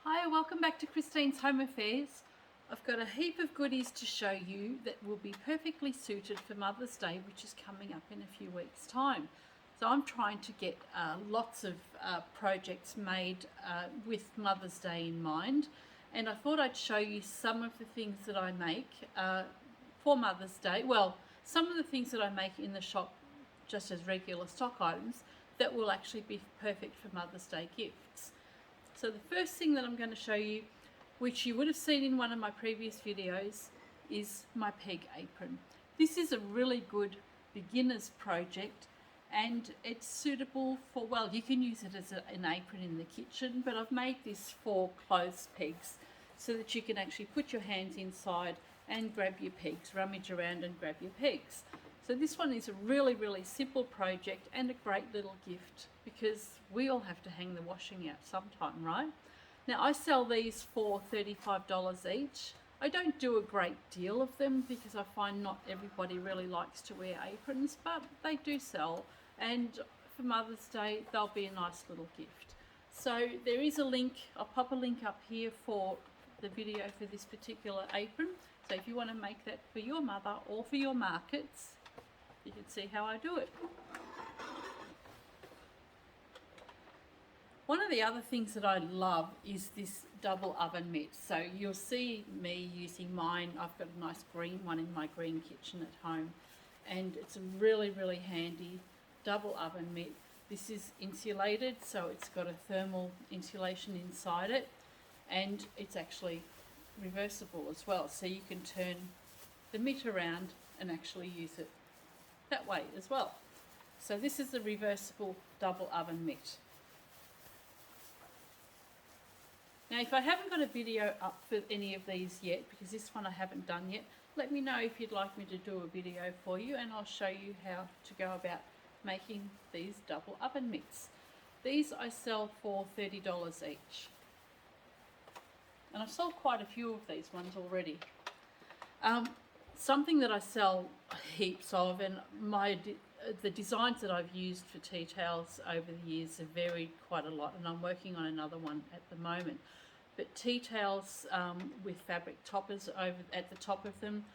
Hi, welcome back to Christine's Home Affairs. I've got a heap of goodies to show you that will be perfectly suited for Mother's Day, which is coming up in a few weeks' time. So I'm trying to get lots of projects made with Mother's Day in mind, and I thought I'd show you some of the things that I make for Mother's Day. Well, some of the things that I make in the shop just as regular stock items that will actually be perfect for Mother's Day gifts. So the first thing that I'm going to show you, which you would have seen in one of my previous videos, is my peg apron. This is a really good beginner's project, and it's suitable for, well, you can use it as an apron in the kitchen, but I've made this for clothes pegs so that you can actually put your hands inside and grab your pegs, rummage around and grab your pegs. So this one is a really simple project and a great little gift because we all have to hang the washing out sometime, right? Now I sell these for $35 each. I don't do a great deal of them because I find not everybody really likes to wear aprons, but they do sell, and for Mother's Day they'll be a nice little gift. So there is a link, I'll pop a link up here for the video for this particular apron. So if you want to make that for your mother or for your markets, you can see how I do it. One of the other things that I love is this double oven mitt. So you'll see me using mine. I've got a nice green one in my green kitchen at home, and it's a really handy double oven mitt. This is insulated, so it's got a thermal insulation inside it, and it's actually reversible as well, so you can turn the mitt around and actually use it that way as well. So this is the reversible double oven mitt. Now if I haven't got a video up for any of these yet, because this one I haven't done yet, let me know if you'd like me to do a video for you, and I'll show you how to go about making these double oven mitts. These I sell for $30 each, and I've sold quite a few of these ones already. Something that I sell heaps of, and the designs that I've used for tea towels over the years have varied quite a lot, and I'm working on another one at the moment. But tea towels with fabric toppers over at the top of them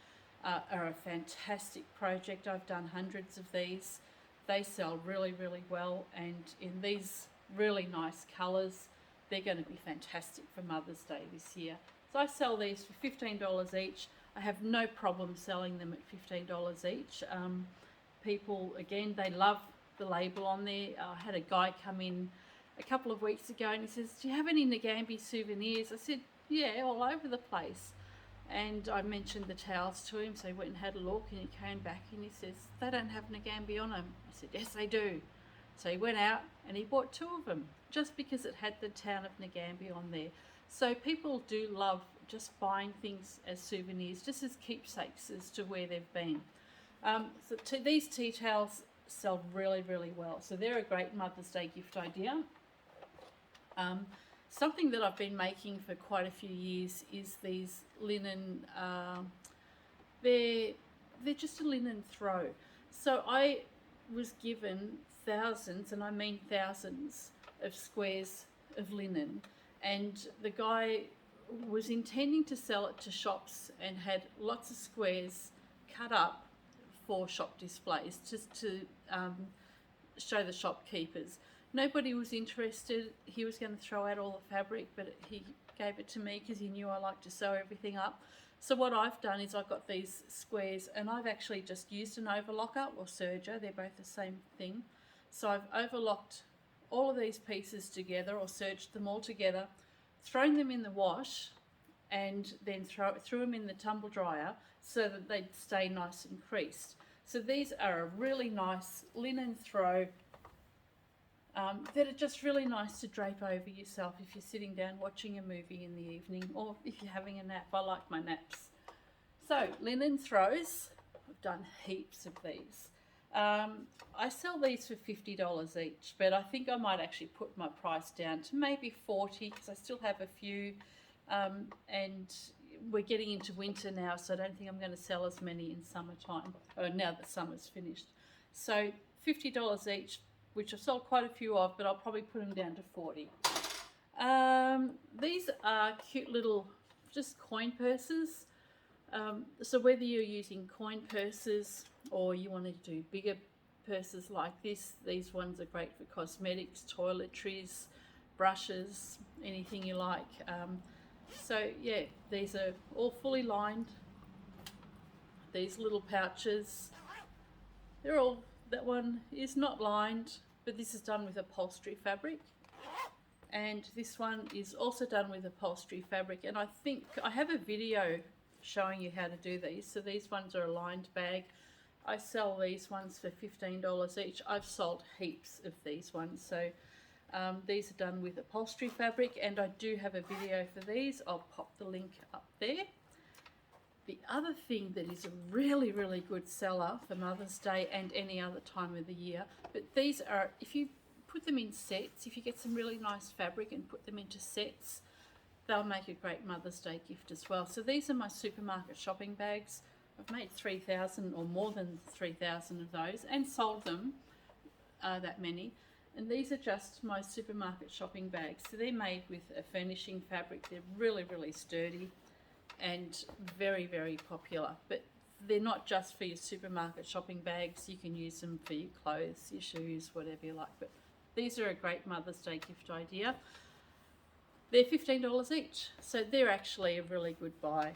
are a fantastic project. I've done hundreds of these. They sell really well, and in these really nice colours, they're going to be fantastic for Mother's Day this year. So I sell these for $15 each. I have no problem selling them at $15 each. People, again, they love the label on there. I had a guy come in a couple of weeks ago and he says, "Do you have any Nagambie souvenirs?" I said, "Yeah, all over the place." And I mentioned the towels to him, so he went and had a look, and he came back and he says, "They don't have Nagambie on them." I said, "Yes, they do." So he went out and he bought 2 of them just because it had the town of Nagambie on there. So people do love just buying things as souvenirs, just as keepsakes as to where they've been. So these tea towels sell really well. So they're a great Mother's Day gift idea. Something that I've been making for quite a few years is these linen, they're just a linen throw. So I was given thousands, and I mean thousands, of squares of linen, and the guy was intending to sell it to shops and had lots of squares cut up for shop displays, just to show the shopkeepers. Nobody was interested. He was going to throw out all the fabric, but he gave it to me because he knew I like to sew everything up. So what I've done is I've got these squares, and I've actually just used an overlocker or serger. They're both the same thing. So I've overlocked all of these pieces together, or serged them all together, thrown them in the wash, and then threw them in the tumble dryer so that they'd stay nice and creased. So these are a really nice linen throw that are just really nice to drape over yourself if you're sitting down watching a movie in the evening, or if you're having a nap. I like my naps. So linen throws, I've done heaps of these. I sell these for $50 each, but I think I might actually put my price down to maybe $40 because I still have a few, and we're getting into winter now, so I don't think I'm going to sell as many in summertime, or now that summer's finished. So $50 each, which I've sold quite a few of, but I'll probably put them down to $40. these are cute little just coin purses. So whether you're using coin purses or you want to do bigger purses like this, these ones are great for cosmetics, toiletries, brushes, anything you like. So yeah, these are all fully lined. These little pouches, they're all, that one is not lined, but this is done with upholstery fabric. And this one is also done with upholstery fabric, and I think I have a video showing you how to do these. So these ones are a lined bag. I sell these ones for $15 each. I've sold heaps of these ones. So these are done with upholstery fabric, and I do have a video for these. I'll pop the link up there. The other thing that is a really, really good seller for Mother's Day and any other time of the year, but these are, if you put them in sets, if you get some really nice fabric and put them into sets, they'll make a great Mother's Day gift as well. So these are my supermarket shopping bags. I've made 3,000 or more than 3,000 of those and sold them, that many. And these are just my supermarket shopping bags. So they're made with a furnishing fabric. They're really, really sturdy and very, very popular. But they're not just for your supermarket shopping bags. You can use them for your clothes, your shoes, whatever you like. But these are a great Mother's Day gift idea. They're $15 each, so they're actually a really good buy.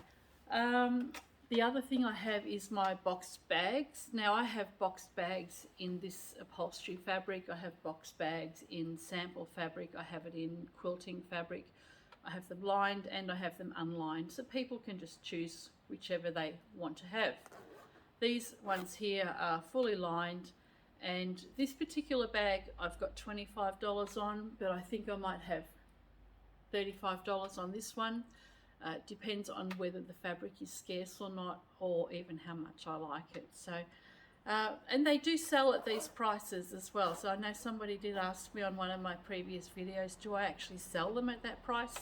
The other thing I have is my boxed bags. Now I have boxed bags in this upholstery fabric. I have boxed bags in sample fabric. I have it in quilting fabric. I have them lined and I have them unlined, so people can just choose whichever they want to have. These ones here are fully lined, and this particular bag I've got $25 on, but I think I might have $35 on this one. Depends on whether the fabric is scarce or not, or even how much I like it. So and they do sell at these prices as well. So I know somebody did ask me on one of my previous videos, do I actually sell them at that price?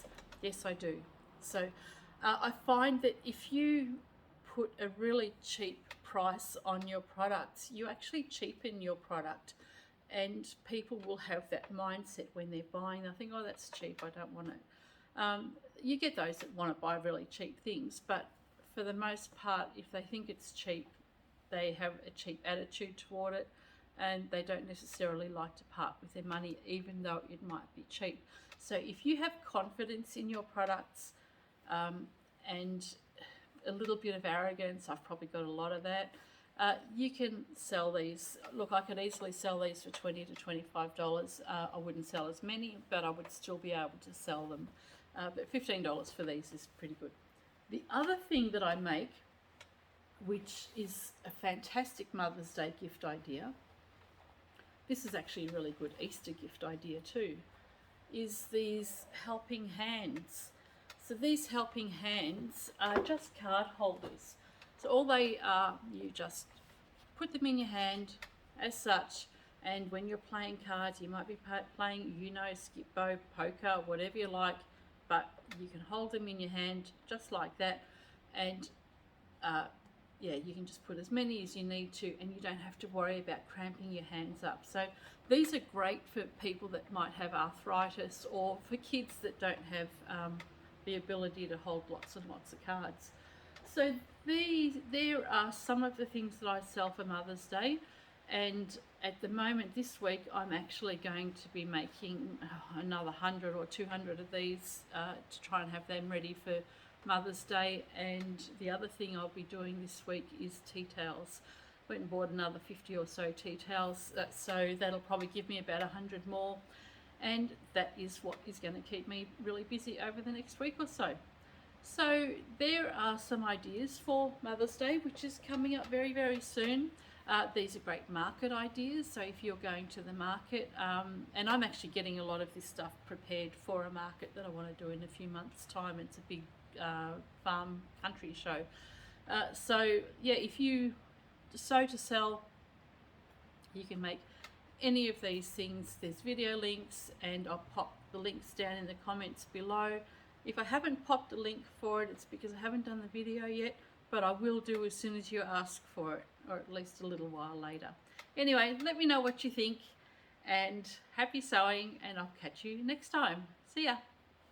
Yes, I do. So I find that if you put a really cheap price on your products, you actually cheapen your product, and people will have that mindset when they're buying. They think, oh, that's cheap, I don't want it. You get those that want to buy really cheap things, but for the most part, if they think it's cheap, they have a cheap attitude toward it, and they don't necessarily like to part with their money, even though it might be cheap. So if you have confidence in your products and a little bit of arrogance, I've probably got a lot of that, you can sell these. Look, I could easily sell these for $20 to $25. I wouldn't sell as many, but I would still be able to sell them. But $15 for these is pretty good. The other thing that I make, which is a fantastic Mother's Day gift idea, this is actually a really good Easter gift idea too, is these helping hands. So these helping hands are just card holders. So all they are, you just put them in your hand as such, and when you're playing cards, you might be playing Uno, Skip-Bo, poker, whatever you like, but you can hold them in your hand just like that, and yeah, you can just put as many as you need to, and you don't have to worry about cramping your hands up. So these are great for people that might have arthritis, or for kids that don't have the ability to hold lots and lots of cards. So there are some of the things that I sell for Mother's Day, and at the moment this week I'm actually going to be making another 100 or 200 of these to try and have them ready for Mother's Day. And the other thing I'll be doing this week is tea towels. Went and bought another 50 or so tea towels, so that'll probably give me about 100 more, and that is what is going to keep me really busy over the next week or so. So there are some ideas for Mother's Day, which is coming up very, very soon. These are great market ideas. So if you're going to the market, and I'm actually getting a lot of this stuff prepared for a market that I want to do in a few months' time. It's a big farm country show. So yeah, if you sew to sell, you can make any of these things. There's video links, and I'll pop the links down in the comments below. If I haven't popped a link for it, it's because I haven't done the video yet, but I will do as soon as you ask for it, or at least a little while later. Anyway, let me know what you think, and happy sewing, and I'll catch you next time. See ya.